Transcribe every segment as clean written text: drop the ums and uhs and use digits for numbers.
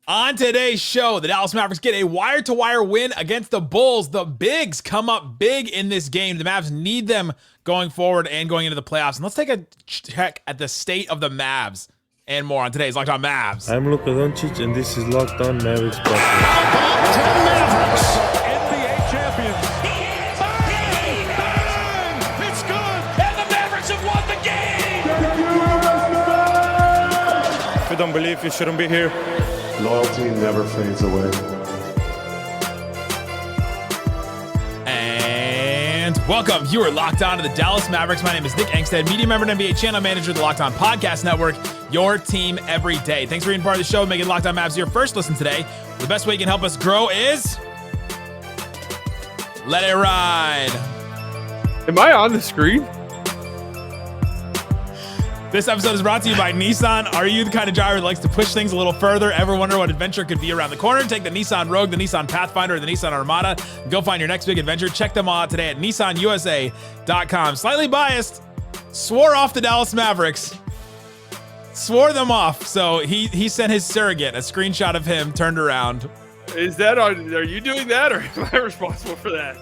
On today's show, the Dallas Mavericks get a wire-to-wire win against the Bulls. The Bigs come up big in this game. The Mavs need them going forward and going into the playoffs. And let's take a check at the state of the Mavs and more on today's Locked On Mavs. I'm Luka Doncic, and this is Locked On Mavericks podcast. How about 10 Mavericks, NBA champions? Bang! Bang! It's good! And the Mavericks have won the game! If you don't believe, you shouldn't be here. Loyalty never fades away. And welcome. You are locked on to the Dallas Mavericks. My name is Nick Angstadt, media member and NBA channel manager of the Locked On Podcast Network, your team every day. Thanks for being part of the show, making Locked On Mavs your first listen today. The best way you can help us grow is let it ride. Am I on the screen? This episode is brought to you by Nissan. Are you the kind of driver that likes to push things a little further? Ever wonder what adventure could be around the corner? Take the Nissan Rogue, the Nissan Pathfinder, or the Nissan Armada. Go find your next big adventure. Check them all out today at nissanusa.com. Slightly biased, swore off the Dallas Mavericks. Swore them off. So he sent his surrogate a screenshot of him turned around. Is that on? Are you doing that, or am I responsible for that?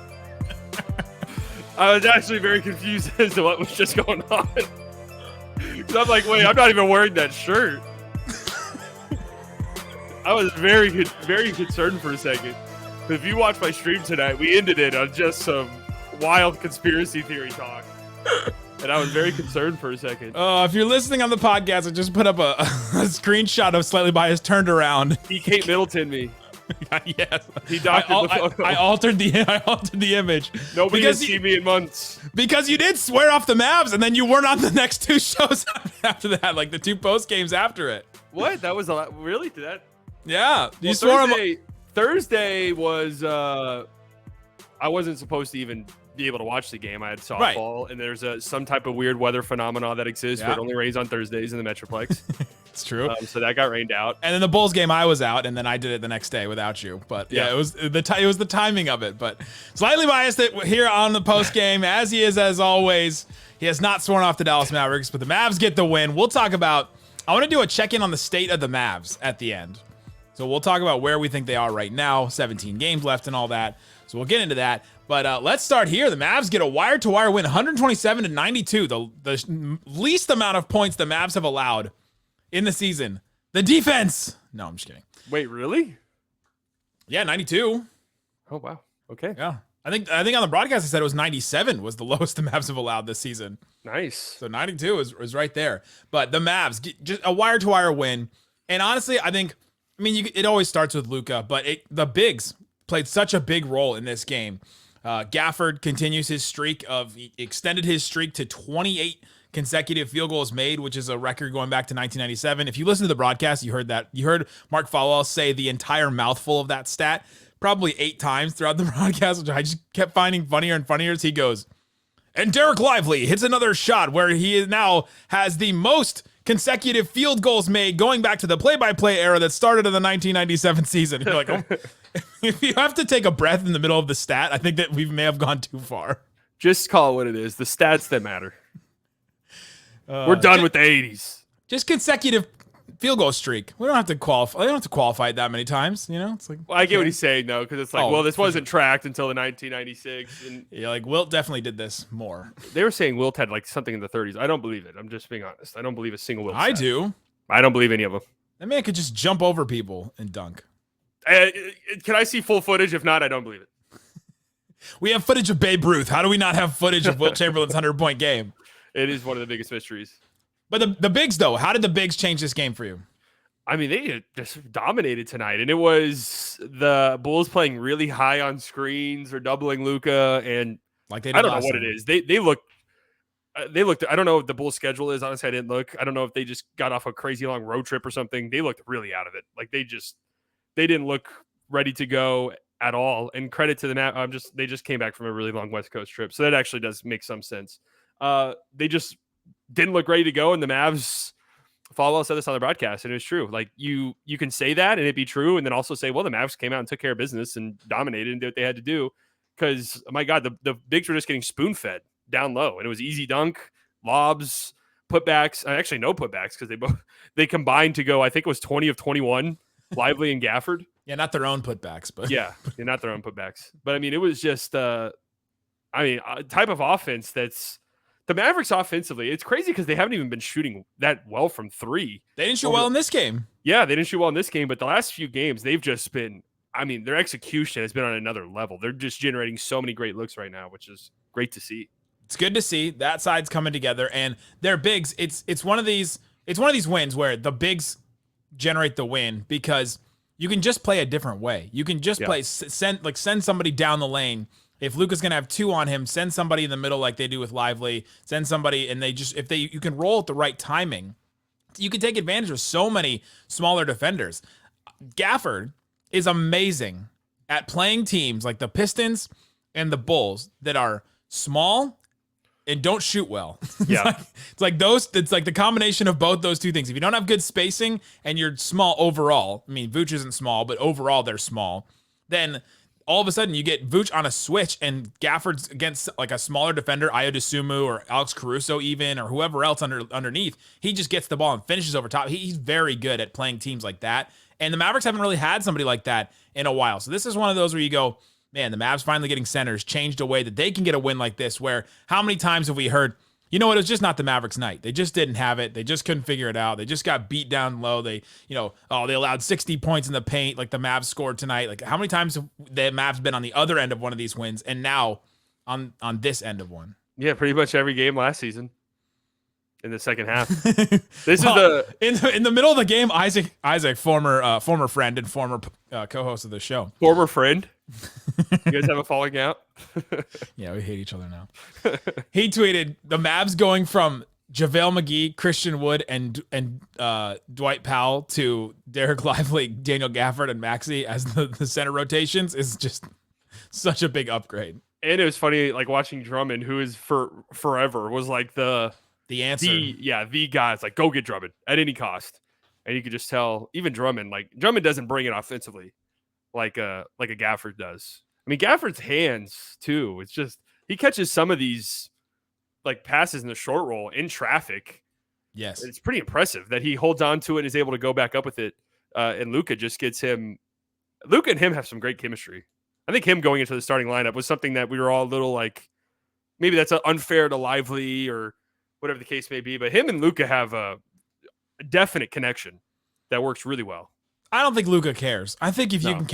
I was actually very confused as to what was just going on. Because I'm like, wait, I'm not even wearing that shirt. I was very concerned for a second. If you watch my stream tonight, we ended it on just some wild conspiracy theory talk. And I was very concerned for a second. If you're listening on the podcast, I just put up a screenshot of Slightly Biased turned around. He Kate Middleton me. Yes, He doctored the photo. I altered the image. Nobody has seen me in months. Because you did swear off the Mavs, and then you weren't on the next two shows after that, like the two post games after it. What? That was a lot. Really? Did that? Yeah, you Well, swore Thursday was I wasn't supposed to even be able to watch the game. I had softball, and there's some type of weird weather phenomena that exists, where it only rains on Thursdays in the Metroplex. It's true. So that got rained out. And then the Bulls game, I was out, and then I did it the next day without you. But yeah, it was the timing of it. But Slightly Biased here on the post game, as he is as always. He has not sworn off the Dallas Mavericks, but the Mavs get the win. We'll talk about. I want to do a check-in on the state of the Mavs at the end. So we'll talk about where we think they are right now. 17 games left and all that. So we'll get into that. But let's start here. The Mavs get a wire-to-wire win, 127-92. The least amount of points the Mavs have allowed in the season. The defense. No, I'm just kidding. Wait, really? Yeah, 92. Oh, wow. Okay. Yeah. I think on the broadcast I said it was 97 was the lowest the Mavs have allowed this season. Nice. So 92 is right there. But the Mavs get just a wire-to-wire win. And honestly, it always starts with Luka, but the bigs played such a big role in this game. Gafford continues his streak he extended his streak to 28 consecutive field goals made, which is a record going back to 1997. If you listen to the broadcast, you heard that. You heard Mark Falwell say the entire mouthful of that stat probably 8 times throughout the broadcast, which I just kept finding funnier and funnier as he goes. And Dereck Lively hits another shot where he now has the most consecutive field goals made going back to the play-by-play era that started in the 1997 season. You're like, oh, if you have to take a breath in the middle of the stat, I think that we may have gone too far. Just call it what it is. The stats that matter. We're done with the 80s. Just consecutive field goal streak. We don't have to qualify. They don't have to qualify it that many times. You know, it's like. Well, I get what he's saying though, because it's like, this wasn't tracked until the 1996. And yeah, like Wilt definitely did this more. They were saying Wilt had like something in the 30s. I don't believe it. I'm just being honest. I don't believe a single Wilt. I do. I don't believe any of them. That man could just jump over people and dunk. Can I see full footage? If not, I don't believe it. We have footage of Babe Ruth. How do we not have footage of Wilt Chamberlain's 100-point game? It is one of the biggest mysteries. But the bigs, though, how did the bigs change this game for you? I mean, they just dominated tonight, and it was the Bulls playing really high on screens or doubling Luka, and like they I don't know what it is. They looked. I don't know what the Bulls' schedule is. Honestly, I didn't look. I don't know if they just got off a crazy long road trip or something. They looked really out of it. Like they didn't look ready to go at all. And credit to the Mavs. They just came back from a really long West Coast trip, so that actually does make some sense. They just didn't look ready to go, and the Mavs. Falwell said this on the broadcast, and it was true. Like you can say that and it'd be true, and then also say, well, the Mavs came out and took care of business and dominated and did what they had to do. Because my God, the bigs were just getting spoon fed down low, and it was easy dunk, lobs, putbacks. Actually, no putbacks because they combined to go. I think it was 20 of 21 Lively and Gafford. Yeah, not their own putbacks, but Yeah, they're not their own putbacks. But I mean, it was just, a type of offense that's the Mavericks offensively. It's crazy because they haven't even been shooting that well from three. they didn't shoot well in this game. Yeah, they didn't shoot well in this game, but the last few games, they've just been, their execution has been on another level. They're just generating so many great looks right now, which is great to see. It's good to see that side's coming together, and their bigs. It's one of these wins where the bigs generate the win because you can just play a different way. You can just play send somebody down the lane. If Luka's gonna have 2 on him, send somebody in the middle like they do with Lively. Send somebody, and you can roll at the right timing. You can take advantage of so many smaller defenders. Gafford is amazing at playing teams like the Pistons and the Bulls that are small and don't shoot well. Yeah. It's like the combination of both those two things. If you don't have good spacing and you're small overall, I mean, Vooch isn't small, but overall they're small, then all of a sudden you get Vooch on a switch and Gafford's against like a smaller defender, Ayo Dosunmu or Alex Caruso even, or whoever else underneath. He just gets the ball and finishes over top. He's very good at playing teams like that. And the Mavericks haven't really had somebody like that in a while. So this is one of those where you go, man, the Mavs finally getting centers changed a way that they can get a win like this, where how many times have we heard, you know what, it was just not the Mavericks night. They just didn't have it. They just couldn't figure it out. They just got beat down low. They allowed 60 points in the paint like the Mavs scored tonight. Like how many times have the Mavs been on the other end of one of these wins and now on this end of one? Yeah, pretty much every game last season. In the second half, this is in the middle of the game. Isaac, former friend and former co-host of the show, former friend. You guys have a falling out? Yeah, we hate each other now. He tweeted the Mavs going from JaVale McGee, Christian Wood, and Dwight Powell to Dereck Lively, Daniel Gafford, and Maxey as the center rotations is just such a big upgrade. And it was funny, like watching Drummond, who is forever was like the answer. The guys like go get Drummond at any cost, and you could just tell even Drummond doesn't bring it offensively like a Gafford does. I mean, Gafford's hands too. It's just he catches some of these like passes in the short roll in traffic. Yes, it's pretty impressive that he holds on to it and is able to go back up with it. And Luka just gets him. Luka and him have some great chemistry. I think him going into the starting lineup was something that we were all a little like maybe that's unfair to Lively or whatever the case may be, but him and Luka have a definite connection that works really well. I don't think Luka cares. I think if you can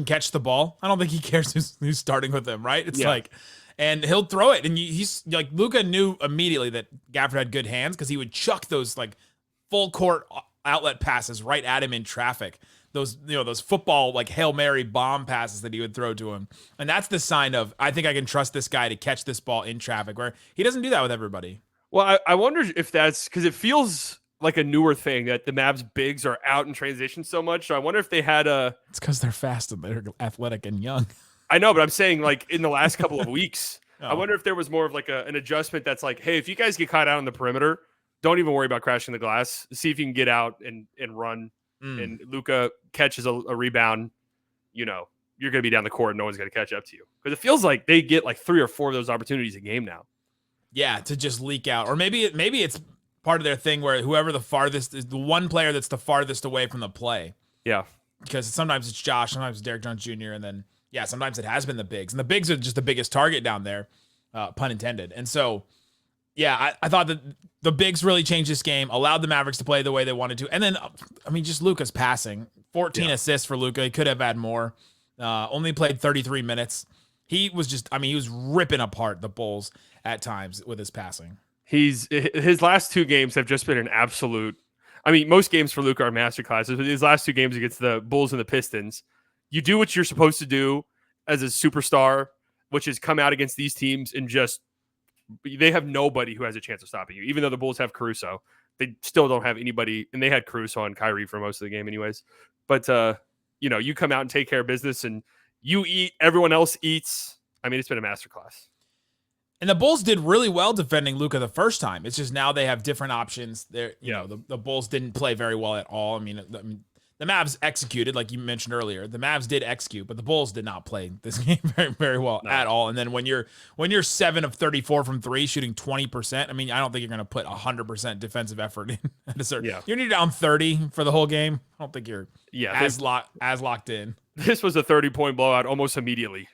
catch the ball, I don't think he cares who's starting with him, right? It's like, and he'll throw it, and he's like Luka knew immediately that Gafford had good hands because he would chuck those like full court outlet passes right at him in traffic. Those football like Hail Mary bomb passes that he would throw to him, and that's the sign of I think I can trust this guy to catch this ball in traffic. Where he doesn't do that with everybody. Well, I wonder if that's because it feels like a newer thing that the Mavs bigs are out in transition so much. So I wonder if they had It's because they're fast and they're athletic and young. I know, but I'm saying like in the last couple of weeks, Oh. I wonder if there was more of like an adjustment that's like, hey, if you guys get caught out on the perimeter, don't even worry about crashing the glass. See if you can get out and run. And Luka catches a rebound. You know, you're going to be down the court and no one's going to catch up to you. Because it feels like they get like 3 or 4 of those opportunities a game now. Yeah, to just leak out. Or maybe it's part of their thing where whoever the farthest is the one player that's the farthest away from the play. Yeah. Because sometimes it's Josh, sometimes it's Derek Jones Jr., and then, yeah, sometimes it has been the bigs. And the bigs are just the biggest target down there, pun intended. And so, yeah, I thought that the bigs really changed this game, allowed the Mavericks to play the way they wanted to. And then, I mean, just Luka's passing. 14 assists for Luka. He could have had more. Only played 33 minutes. He was he was ripping apart the Bulls at times with his passing. His last 2 games have just been an absolute. I mean, most games for Luka are masterclasses, but his last 2 games against the Bulls and the Pistons, you do what you're supposed to do as a superstar, which is come out against these teams and just they have nobody who has a chance of stopping you. Even though the Bulls have Caruso, they still don't have anybody, and they had Caruso and Kyrie for most of the game anyways. But you come out and take care of business, and you eat, everyone else eats. I mean, it's been a masterclass. And the Bulls did really well defending Luka the first time. It's just now they have different options. The Bulls didn't play very well at all. I mean, the Mavs executed, like you mentioned earlier. The Mavs did execute, but the Bulls did not play this game very, very well at all. And then when you're 7 of 34 from three, shooting 20%, I mean, I don't think you're going to put 100% defensive effort in at a certain. You're near down 30 for the whole game. I don't think you're as locked in. This was a 30-point blowout almost immediately.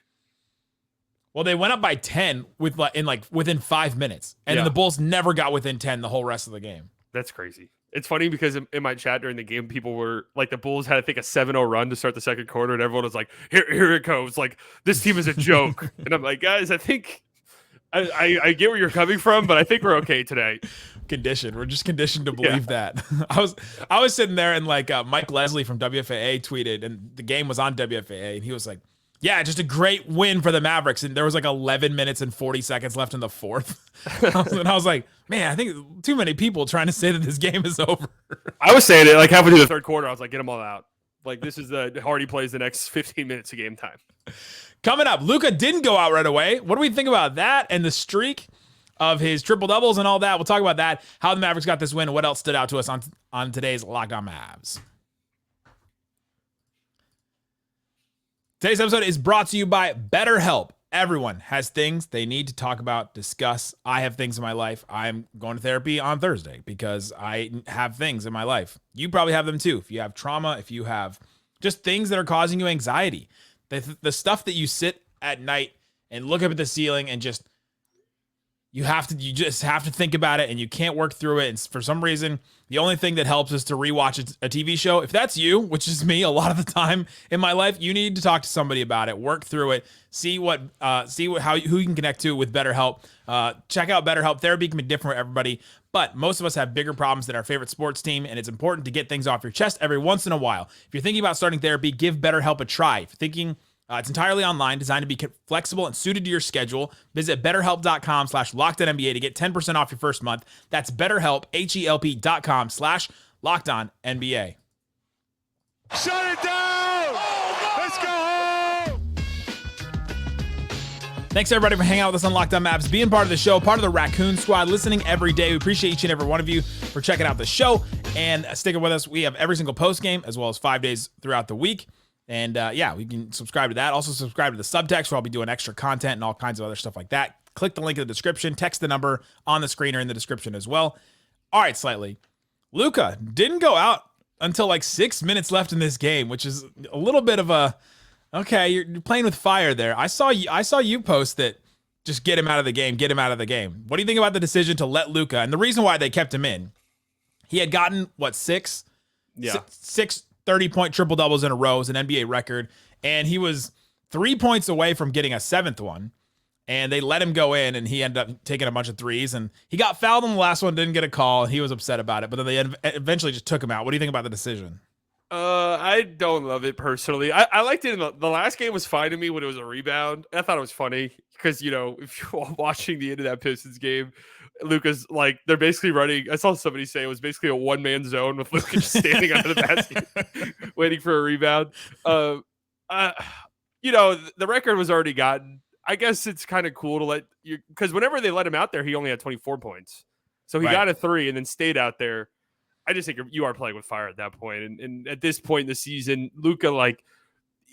Well, they went up by 10 within 5 minutes, and then the Bulls never got within 10 the whole rest of the game. That's crazy. It's funny because in my chat during the game, people were like, the Bulls had, I think, a 7-0 run to start the second quarter, and everyone was like, here it goes. Like, this team is a joke. And I'm like, guys, I think I get where you're coming from, but I think we're okay today. We're just conditioned to believe that. I was sitting there, and like Mike Leslie from WFAA tweeted, and the game was on WFAA, and he was like, yeah, just a great win for the Mavericks. And there was like 11 minutes and 40 seconds left in the fourth. And I was like, man, I think too many people trying to say that this game is over. I was saying it like halfway through the third quarter. I was like, get them all out. Like, this is the Hardy plays the next 15 minutes of game time. Coming up, Luka didn't go out right away. What do we think about that and the streak of his triple doubles and all that? We'll talk about that, how the Mavericks got this win, and what else stood out to us on today's Locked On Mavs. Today's episode is brought to you by Betterhelp. Everyone has things they need to talk about, discuss. I have things in my life. I'm going to therapy on Thursday because I have things in my life. You probably have them too. If you have trauma, if you have just things that are causing you anxiety, the stuff that you sit at night and look up at the ceiling and just you just have to think about it and you can't work through it. And for some reason, the only thing that helps is to rewatch a TV show. If that's you, which is me a lot of the time in my life, you need to talk to somebody about it, work through it, who you can connect to with BetterHelp. Check out BetterHelp. Therapy can be different for everybody, but most of us have bigger problems than our favorite sports team, and it's important to get things off your chest every once in a while. If you're thinking about starting therapy, give BetterHelp a try. If you're thinking it's entirely online, designed to be flexible and suited to your schedule. Visit betterhelp.com/LockedOnNBA to get 10% off your first month. That's BetterHelp, HELP.com/LockedOnNBA. Shut it down! Let's go home! Thanks, everybody, for hanging out with us on Locked On Mavs, being part of the show, part of the Raccoon Squad, listening every day. We appreciate each and every one of you for checking out the show and sticking with us. We have every single post game as well as 5 days throughout the week. And we can subscribe to that. Also subscribe to the subtext where I'll be doing extra content and all kinds of other stuff like that. Click the link in the description. Text the number on the screen or in the description as well. All right, Slightly. Luka didn't go out until like 6 minutes left in this game, which is a little bit of a, okay, you're playing with fire there. I saw you post that just get him out of the game, get him out of the game. What do you think about the decision to let Luka, and the reason why they kept him in? He had gotten, six 30-point triple-doubles in a row is an NBA record, and he was 3 points away from getting a seventh one, and they let him go in, and he ended up taking a bunch of threes, and he got fouled on the last one, didn't get a call, and he was upset about it, but then they eventually just took him out. What do you think about the decision? I don't love it personally. I liked it. The last game was fine to me when it was a rebound. I thought it was funny because, if you're watching the end of that Pistons game, Luka's like, they're basically running. I saw somebody say it was basically a one-man zone with Luka just standing under the basket waiting for a rebound. The record was already gotten. I guess it's kind of cool to let you, because whenever they let him out there, he only had 24 points. So he got a 3 and then stayed out there. I just think you are playing with fire at that point. And at this point in the season, Luka, like,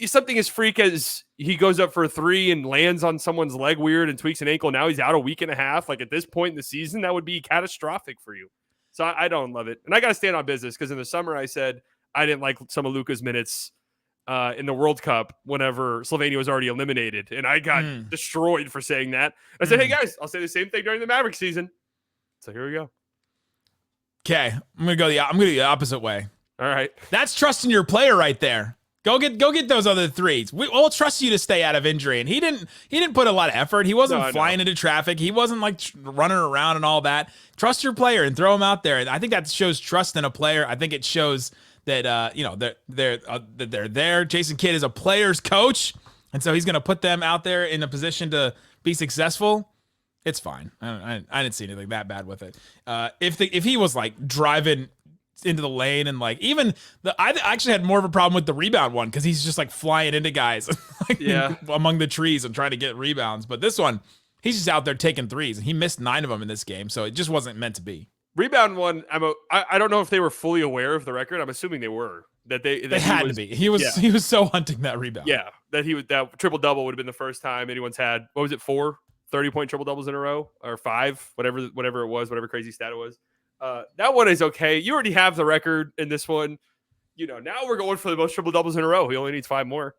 something as freak as he goes up for a 3 and lands on someone's leg weird and tweaks an ankle. Now he's out a week and a half. Like, at this point in the season, that would be catastrophic for you. So I don't love it. And I got to stand on business because in the summer I said I didn't like some of Luka's minutes in the World Cup whenever Slovenia was already eliminated. And I got destroyed for saying that. I said, hey, guys, I'll say the same thing during the Mavericks season. So here we go. Okay, I'm gonna go the opposite way. All right, that's trusting your player right there. Go get those other threes. We'll trust you to stay out of injury. And he didn't put a lot of effort. He wasn't flying into traffic. He wasn't like running around and all that. Trust your player and throw him out there. And I think that shows trust in a player. I think it shows that that they're there. Jason Kidd is a player's coach, and so he's gonna put them out there in a position to be successful. It's fine. I didn't see anything that bad with it. If he was like driving into the lane and like I actually had more of a problem with the rebound one because he's just like flying into guys among the trees and trying to get rebounds. But this one, he's just out there taking threes and he missed 9 of them in this game, so it just wasn't meant to be. Rebound one, I don't know if they were fully aware of the record. I'm assuming they were. They had to be. He was so hunting that rebound. Yeah, that triple double would have been the first time anyone's had. What was it? 4 30-point triple doubles in a row, or 5, whatever it was, whatever crazy stat it was. That one is okay. You already have the record in this one. Now we're going for the most triple doubles in a row. He only needs 5 more.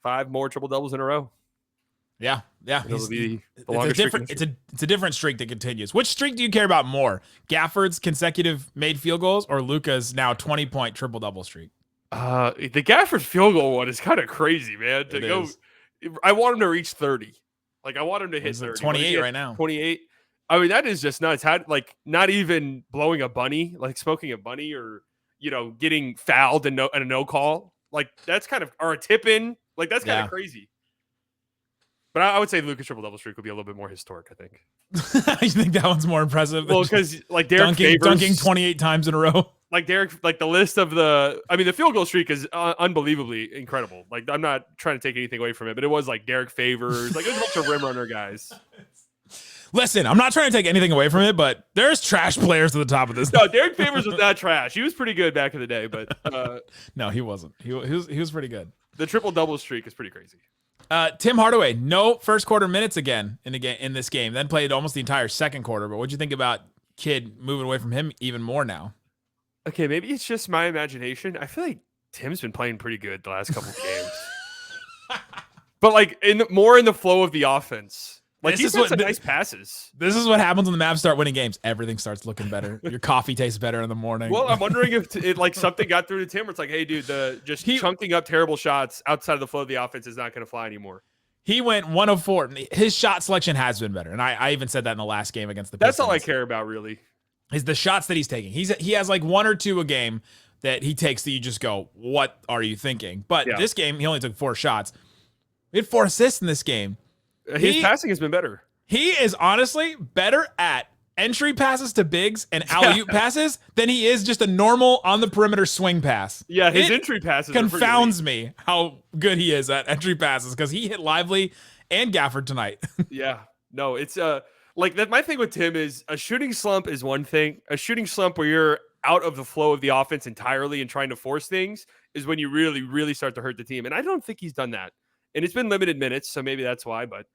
5 more triple doubles in a row. Yeah. It'll be the longest streak. It's a different streak that continues. Which streak do you care about more? Gafford's consecutive made field goals or Luka's now 20-point triple-double streak? The Gafford field goal one is kind of crazy, man. I want him to reach 30. Like, I want him to hit 30. 28 right now. 28. I mean, that is just nuts. Not even blowing a bunny, like smoking a bunny, or getting fouled and a no call. Like, that's kind of, or a tip in. Like, that's kind of crazy. But I would say Luka's triple-double streak would be a little bit more historic, I think. You think that one's more impressive? Well, because like Dereck dunking 28 times in a row. Like Dereck, like the list of the field goal streak is unbelievably incredible. Like, I'm not trying to take anything away from it, but it was like Dereck Favors, like there's a bunch of rim runner guys. Listen, I'm not trying to take anything away from it, but there's trash players at the top of this. No, Dereck Favors was not trash. He was pretty good back in the day, but no, he wasn't. He was pretty good. The triple-double streak is pretty crazy. Tim Hardaway, no first quarter minutes again in this game. Then played almost the entire second quarter. But what'd you think about Kidd moving away from him even more now? Okay, maybe it's just my imagination. I feel like Tim's been playing pretty good the last couple of games, but like more in the flow of the offense. Like, he's got some nice passes. This is what happens when the Mavs start winning games. Everything starts looking better. Your coffee tastes better in the morning. Well, I'm wondering if it like something got through to Tim where it's like, hey, dude, chunking up terrible shots outside of the flow of the offense is not going to fly anymore. He went 1 of 4. His shot selection has been better. And I even said that in the last game against the Pistons. That's all I care about, really. Is the shots that he's taking. He has like 1 or 2 a game that he takes that you just go, what are you thinking? But this game, he only took 4 shots. He had 4 assists in this game. His passing has been better. He is honestly better at entry passes to bigs and alley-oop passes than he is just a normal on the perimeter swing pass. Yeah, his entry passes confounds me how good he is at entry passes, because he hit Lively and Gafford tonight. Yeah, no, it's like that. My thing with Tim is a shooting slump is one thing. A shooting slump where you're out of the flow of the offense entirely and trying to force things is when you really, really start to hurt the team. And I don't think he's done that. And it's been limited minutes, so maybe that's why. But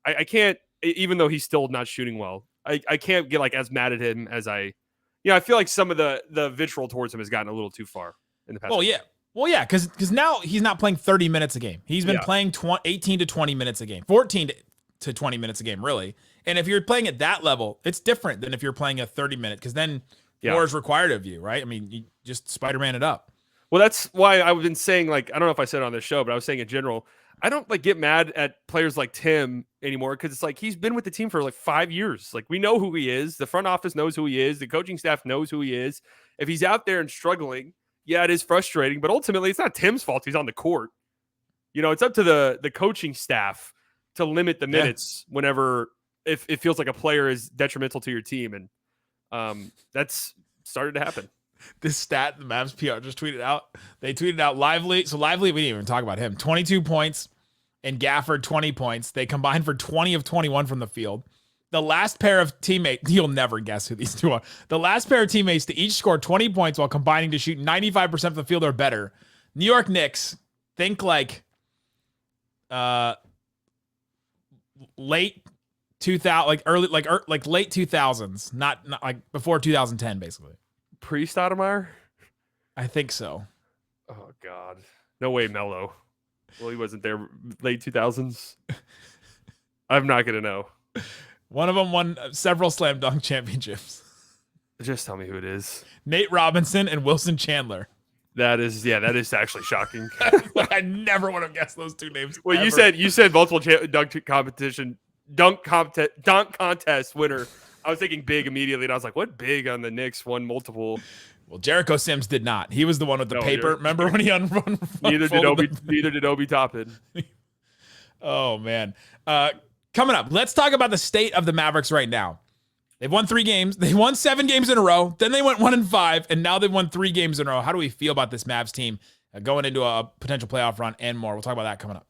I can't. Even though he's still not shooting well, I can't get like as mad at him as I feel like some of the vitriol towards him has gotten a little too far in the past. Well, yeah, because now he's not playing 30 minutes a game. He's been playing 18 to 20 minutes a game, 14 to 20 minutes a game, really. And if you're playing at that level, it's different than if you're playing a 30-minute, because then more is required of you, right? I mean, you just Spider-Man it up. Well, that's why I've been saying, like, I don't know if I said it on this show, but I was saying in general, I don't like get mad at players like Tim anymore, because it's like he's been with the team for like 5 years. Like, we know who he is. The front office knows who he is. The coaching staff knows who he is. If he's out there and struggling, yeah, it is frustrating, but ultimately it's not Tim's fault he's on the court. It's up to the coaching staff to limit the minutes whenever if it feels like a player is detrimental to your team, and that's started to happen. This stat the Mavs PR just tweeted out. They tweeted out Lively. So Lively, we didn't even talk about him. 22 points and Gafford 20 points. They combined for 20 of 21 from the field. The last pair of teammates, you'll never guess who these two are. The last pair of teammates to each score 20 points while combining to shoot 95% from the field or better. New York Knicks, think like late 2000, like late 2000s, not like before 2010, basically. Pre-Stoudemire? I think so. Oh, God. No way, Melo. Well, he wasn't there late 2000s. I'm not going to know. One of them won several slam dunk championships. Just tell me who it is. Nate Robinson and Wilson Chandler. That is actually shocking. I never would have guessed those two names. Well, ever. you said multiple dunk contest winner. I was thinking big immediately, and I was like, what big on the Knicks won multiple? Well, Jericho Sims did not. He was the one with the paper. Remember when he neither did Obi Toppin. Oh, man. Coming up, let's talk about the state of the Mavericks right now. They've won 3 games. They won 7 games in a row. Then they went 1-5, and now they've won 3 games in a row. How do we feel about this Mavs team going into a potential playoff run and more? We'll talk about that coming up.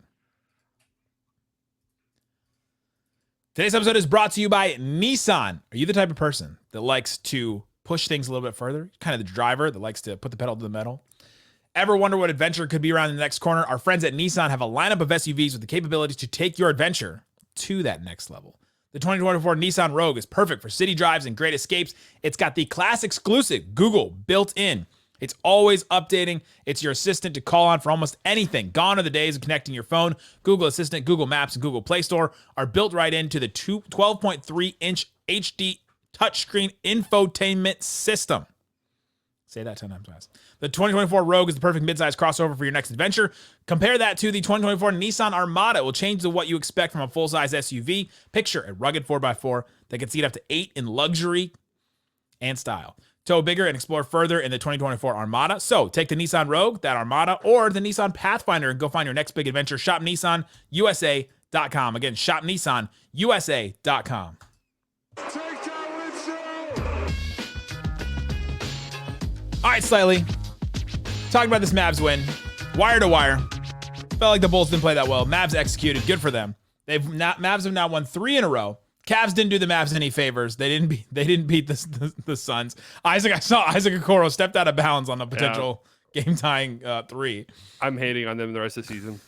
Today's episode is brought to you by Nissan. Are you the type of person that likes to push things a little bit further. Kind of the driver that likes to put the pedal to the metal. Ever wonder what adventure could be around the next corner? Our friends at Nissan have a lineup of SUVs with the capability to take your adventure to that next level. The 2024 Nissan Rogue is perfect for city drives and great escapes. It's got the class exclusive Google built in. It's always updating. It's your assistant to call on for almost anything. Gone are the days of connecting your phone. Google Assistant, Google Maps, and Google Play Store are built right into the 12.3-inch HD touchscreen infotainment system. Say that 10 times fast. The 2024 Rogue is the perfect midsize crossover for your next adventure. Compare that to the 2024 Nissan Armada. It will change to what you expect from a full-size SUV. Picture a rugged 4x4 that can seat up to 8 in luxury and style. Tow bigger and explore further in the 2024 Armada. So take the Nissan Rogue, that Armada, or the Nissan Pathfinder and go find your next big adventure. Shop NissanUSA.com. Again, shop NissanUSA.com. All right, Slightly. Talking about this Mavs win. Wire to wire. Felt like the Bulls didn't play that well. Mavs executed. Good for them. Mavs have now won 3 in a row. Cavs didn't do the Mavs any favors. They didn't beat the Suns. I saw Isaac Okoro stepped out of bounds on a potential game-tying 3. I'm hating on them the rest of the season.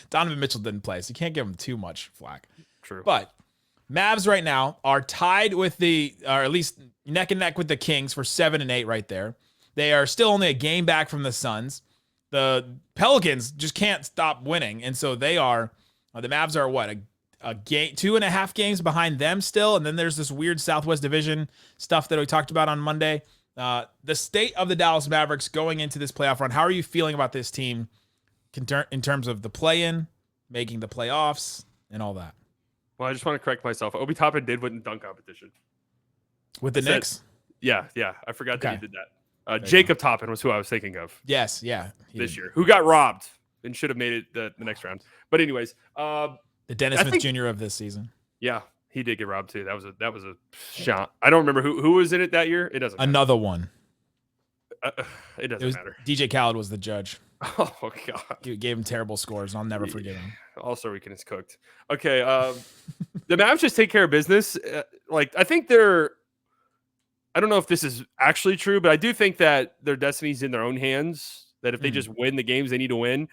Donovan Mitchell didn't play, so you can't give him too much flack. True. But Mavs right now are tied with or at least neck and neck with the Kings for 7 and 8 right there. They are still only a game back from the Suns. The Pelicans just can't stop winning, and so they are. The Mavs are what a game, 2.5 games behind them still, and then there's this weird Southwest Division stuff that we talked about on Monday. The state of the Dallas Mavericks going into this playoff run. How are you feeling about this team in terms of the play-in, making the playoffs, and all that? Well, I just want to correct myself. Obi Toppin did win the dunk competition. With the Knicks? Yeah. I forgot that he did that. Jacob Toppin was who I was thinking of. Yes, yeah. This year. Who got robbed and should have made it the next round. But anyways. The Dennis Smith Jr. of this season. Yeah, he did get robbed too. That was a shot. I don't remember who was in it that year. It doesn't matter. Another one. It doesn't matter. DJ Khaled was the judge. Oh, God. He gave him terrible scores, and I'll never forgive him. All-Star Weekend is cooked. Okay, the Mavs just take care of business. I think they're – I don't know if this is actually true, but I do think that their destiny's in their own hands, that if they just win the games they need to win.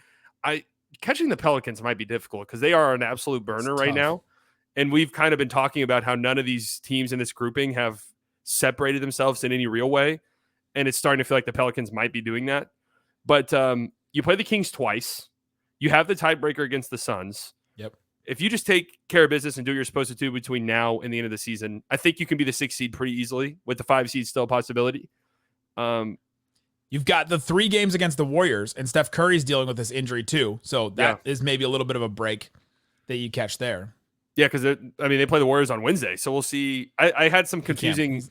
Catching the Pelicans might be difficult because they are an absolute burner right now, and we've kind of been talking about how none of these teams in this grouping have separated themselves in any real way, and it's starting to feel like the Pelicans might be doing that. But you play the Kings twice. You have the tiebreaker against the Suns. Yep. If you just take care of business and do what you're supposed to do between now and the end of the season, I think you can be the 6th seed pretty easily, with the 5 seed still a possibility. You've got the 3 games against the Warriors, and Steph Curry's dealing with this injury too. So that is maybe a little bit of a break that you catch there. Yeah, because they play the Warriors on Wednesday, so we'll see. I had some confusing.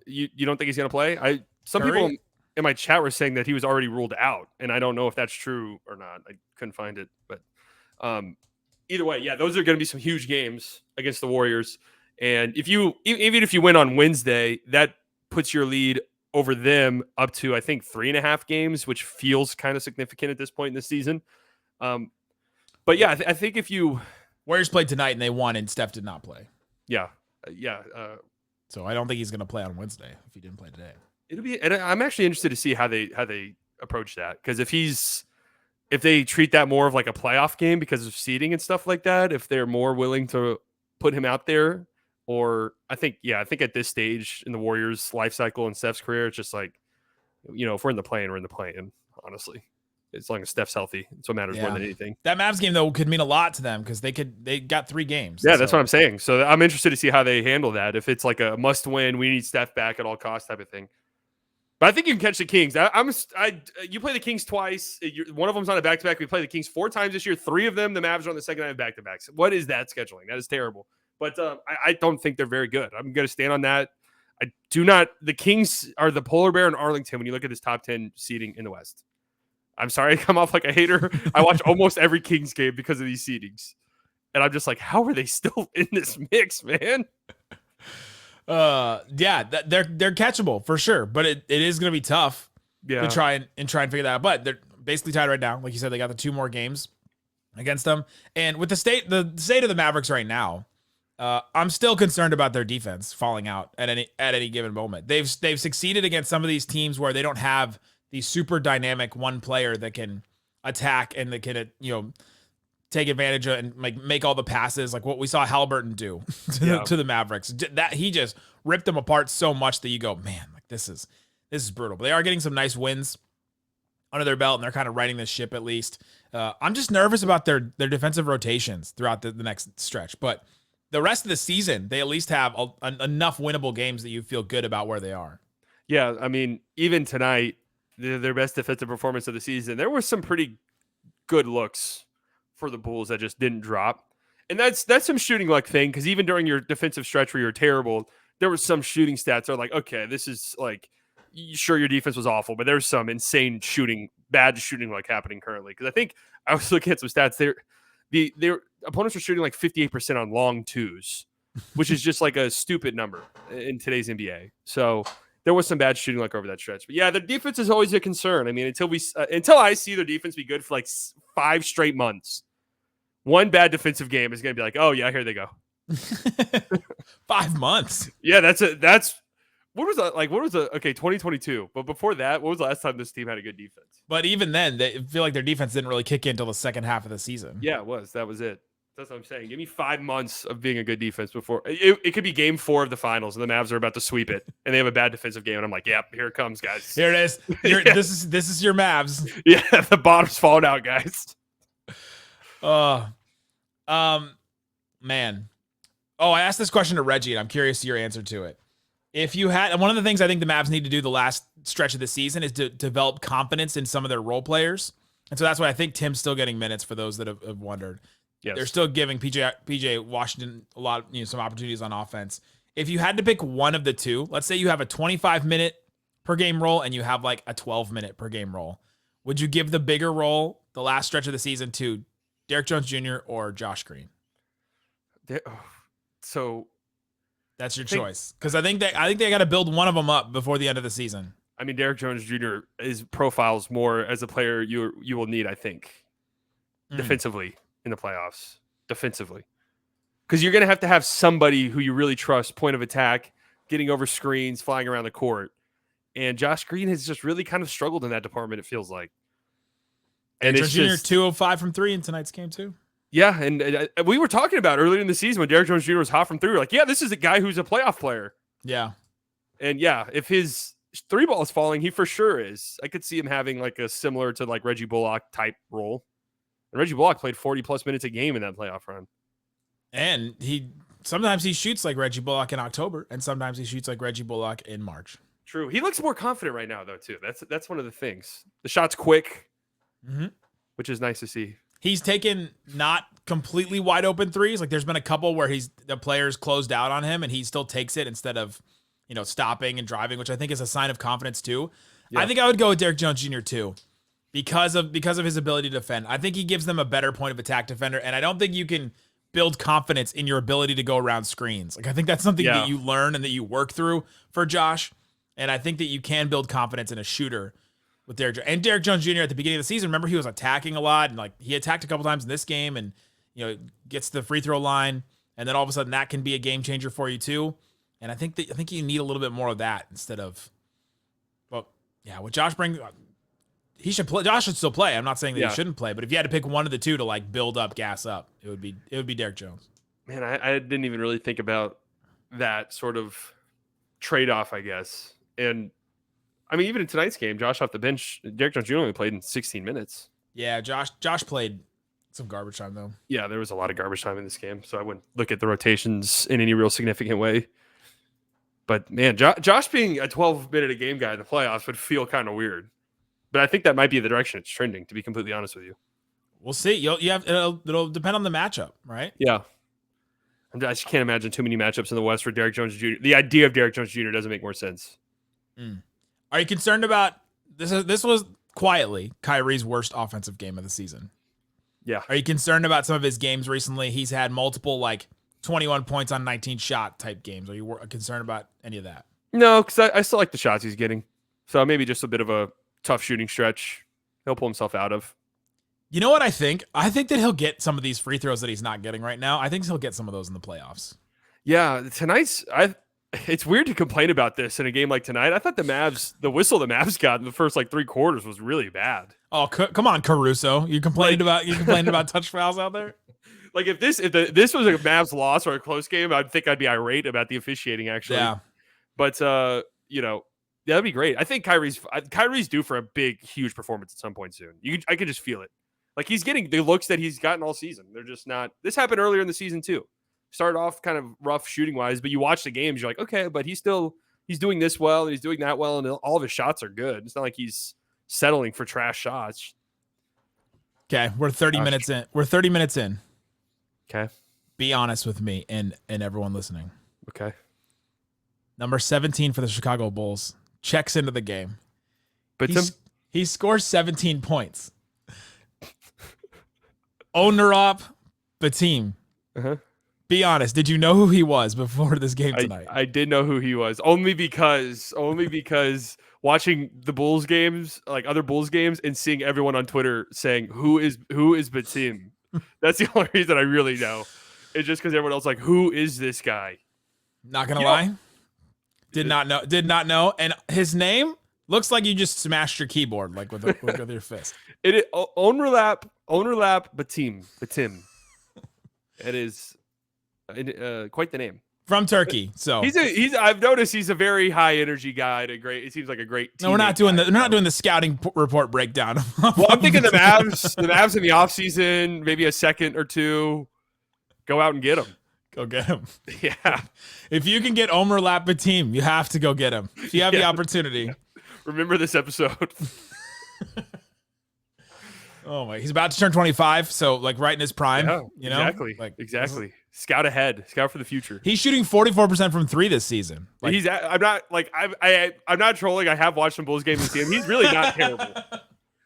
You don't think he's going to play? Some Curry? people in my chat were saying that he was already ruled out, and I don't know if that's true or not. I couldn't find it, but either way, yeah, those are going to be some huge games against the Warriors. And even if you win on Wednesday, that puts your lead over them up to, I think, 3.5 games, which feels kind of significant at this point in the season. But yeah, I think if you Warriors played tonight and they won, and Steph did not play. Yeah. So I don't think he's going to play on Wednesday if he didn't play today. And I'm actually interested to see how they approach that, because if they treat that more of like a playoff game because of seeding and stuff like that, if they're more willing to put him out there, or I think at this stage in the Warriors' life cycle and Steph's career, it's just like, if we're in the play-in, we're in the play-in, honestly. As long as Steph's healthy, it's what matters more than anything. That Mavs game, though, could mean a lot to them because they got 3 games. Yeah, that's what I'm saying. So I'm interested to see how they handle that. If it's like a must-win, we need Steph back at all costs type of thing. But I think you can catch the Kings. You play the Kings twice. One of them's on a back-to-back. We play the Kings 4 times this year. 3 of them, the Mavs are on the second night of back-to-backs. What is that scheduling? That is terrible. But I don't think they're very good. I'm going to stand on that. The Kings are the polar bear in Arlington when you look at this top 10 seeding in the West. I'm sorry to come off like a hater. I watch almost every Kings game because of these seedings. And I'm just like, how are they still in this mix, man? They're catchable for sure, but it is going to be tough to try and figure that out. But they're basically tied right now. Like you said, they got the 2 more games against them. And with the state of the Mavericks right now, I'm still concerned about their defense falling out at any given moment. They've succeeded against some of these teams where they don't have the super dynamic one player that can attack and that can take advantage of and make all the passes, like what we saw Halliburton do to the Mavericks. That he just ripped them apart so much that you go, man, like this is brutal. But they are getting some nice wins under their belt, and they're kind of riding this ship at least. I'm just nervous about their defensive rotations throughout the next stretch, but the rest of the season, they at least have enough winnable games that you feel good about where they are. Yeah, I mean, even tonight, their best defensive performance of the season, there were some pretty good looks for the Bulls that just didn't drop. And that's some shooting luck thing, because even during your defensive stretch where you're terrible, there was some shooting stats that are like, okay, this is like, sure, your defense was awful, but there's some insane bad shooting luck happening currently. Because I think I was looking at some stats there. Their opponents were shooting like 58% on long twos, which is just like a stupid number in today's NBA. So there was some bad shooting luck over that stretch. But yeah, their defense is always a concern. I mean, until I see their defense be good for like 5 straight months, one bad defensive game is going to be like, oh yeah, here they go. 5 months. Yeah, that's it. What was that? Like, what was okay, 2022. But before that, what was the last time this team had a good defense? But even then, they feel like their defense didn't really kick in until the second half of the season. Yeah, it was. That was it. That's what I'm saying. Give me 5 months of being a good defense before it could be game 4 of the finals, and the Mavs are about to sweep it, and they have a bad defensive game, and I'm like, yep, here it comes, guys. Here it is. Yeah. This is your Mavs. Yeah, the bottom's falling out, guys. Man. Oh, I asked this question to Reggie, and I'm curious to your answer to it. If you had, one of the things I think the Mavs need to do the last stretch of the season is to develop confidence in some of their role players. And so that's why I think Tim's still getting minutes, for those that have wondered. Yes. They're still giving PJ Washington a lot, some opportunities on offense. If you had to pick one of the two, let's say you have a 25-minute per game role and you have like a 12-minute per game role, would you give the bigger role the last stretch of the season to Dereck Jones Jr. or Josh Green? So that's your choice, because I think they got to build one of them up before the end of the season. I mean, Dereck Jones Jr. is profiles more as a player you will need, I think, defensively in the playoffs. Defensively, because you're going to have somebody who you really trust, point of attack, getting over screens, flying around the court. And Josh Green has just really kind of struggled in that department, it feels like. And Jones Jr. 2 of 5 from 3 in tonight's game too. Yeah, and we were talking about earlier in the season when Dereck Jones Jr. was hot from 3. We were like, yeah, this is a guy who's a playoff player. Yeah. And yeah, if his 3 ball is falling, he for sure is. I could see him having like a similar to like Reggie Bullock type role. And Reggie Bullock played 40+ minutes a game in that playoff run. And sometimes he shoots like Reggie Bullock in October, and sometimes he shoots like Reggie Bullock in March. True. He looks more confident right now, though, too. That's one of the things. The shot's quick, which is nice to see. He's taken not completely wide open threes. Like there's been a couple where the players closed out on him and he still takes it instead of, stopping and driving, which I think is a sign of confidence too. Yeah. I think I would go with Dereck Jones Jr. too, because of his ability to defend. I think he gives them a better point of attack defender, and I don't think you can build confidence in your ability to go around screens. Like I think that's something that you learn and that you work through for Josh, and I think that you can build confidence in a shooter. With Dereck Jones Jr. at the beginning of the season, remember he was attacking a lot, and like he attacked a couple times in this game, and gets to the free throw line, and then all of a sudden that can be a game changer for you too. And I think you need a little bit more of that instead of, what Josh brings, he should play. Josh should still play. I'm not saying that he shouldn't play, but if you had to pick one of the two to like build up, gas up, it would be Dereck Jones. Man, I didn't even really think about that sort of trade off, I guess, and. I mean, even in tonight's game, Josh off the bench, Dereck Jones Jr. only played in 16 minutes. Yeah, Josh played some garbage time, though. Yeah, there was a lot of garbage time in this game, so I wouldn't look at the rotations in any real significant way. But, man, Josh being a 12-minute-a-game guy in the playoffs would feel kind of weird. But I think that might be the direction it's trending, to be completely honest with you. We'll see. It'll depend on the matchup, right? Yeah. I just can't imagine too many matchups in the West for Dereck Jones Jr. The idea of Dereck Jones Jr. doesn't make more sense. Are you concerned about this? This was quietly Kyrie's worst offensive game of the season. Yeah. Are you concerned about some of his games recently? He's had multiple 21 points on 19 shot type games. Are you concerned about any of that? No, because I still like the shots he's getting. So maybe just a bit of a tough shooting stretch he'll pull himself out of. You know what I think? I think that he'll get some of these free throws that he's not getting right now. I think he'll get some of those in the playoffs. Yeah, it's weird to complain about this in a game like tonight. I thought the whistle the Mavs got in the first like 3 quarters was really bad. Oh, come on, Caruso. You complaining about touch fouls out there? Like if this was a Mavs loss or a close game, I think I'd be irate about the officiating actually. Yeah. But that'd be great. I think Kyrie's due for a big, huge performance at some point soon. I can just feel it. Like he's getting the looks that he's gotten all season. They're just not. This happened earlier in the season too. Started off kind of rough shooting wise, but you watch the games, you're like, okay, but he's doing this well and he's doing that well, and all of his shots are good. It's not like he's settling for trash shots. Okay, we're 30 minutes in. We're 30 minutes in. Okay. Be honest with me and everyone listening. Okay. Number 17 for the Chicago Bulls checks into the game. But he scores 17 points. Onuralp Batum. Uh-huh. Be honest. Did you know who he was before this game tonight? I did know who he was only because watching the Bulls games, like other Bulls games, and seeing everyone on Twitter saying who is Batum. That's the only reason I really know. It's just because everyone else like, who is this guy? Not gonna lie. Did not know. And his name looks like you just smashed your keyboard like with your fist. It is Onuralp Batum. It is quite the name. From Turkey. So I've noticed he's a very high energy guy. It seems like a great team. No, we're not doing the scouting report breakdown. Well, I'm thinking the Mavs in the offseason, maybe a second or two. Go out and get him. Go get him. Yeah. If you can get Onuralp Batum, you have to go get him. If you have the opportunity. Yeah. Remember this episode. Oh my! He's about to turn 25, so like right in his prime. Yeah, exactly. Scout ahead. Scout for the future. He's shooting 44% from 3 this season. Like, I'm not trolling. I have watched some Bulls games and seen him. He's really not terrible.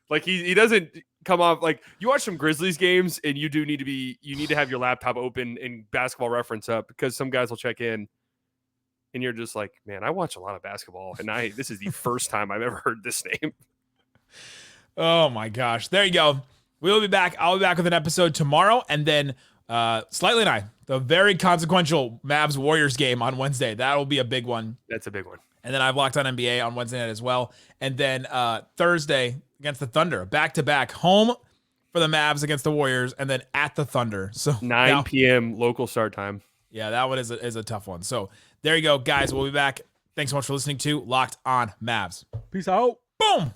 Like he doesn't come off like you watch some Grizzlies games and you need to have your laptop open and Basketball Reference up because some guys will check in and you're just like, man, I watch a lot of basketball and this is the first time I've ever heard this name. Oh my gosh. There you go. We'll be back. I'll be back with an episode tomorrow. And then Slightly and I, the very consequential Mavs Warriors game on Wednesday. That will be a big one. That's a big one. And then I've locked on NBA on Wednesday night as well. And then Thursday against the Thunder. Back-to-back. Home for the Mavs against the Warriors. And then at the Thunder. So 9 p.m. local start time. Yeah, that one is a tough one. So there you go, guys. We'll be back. Thanks so much for listening to Locked on Mavs. Peace out. Boom.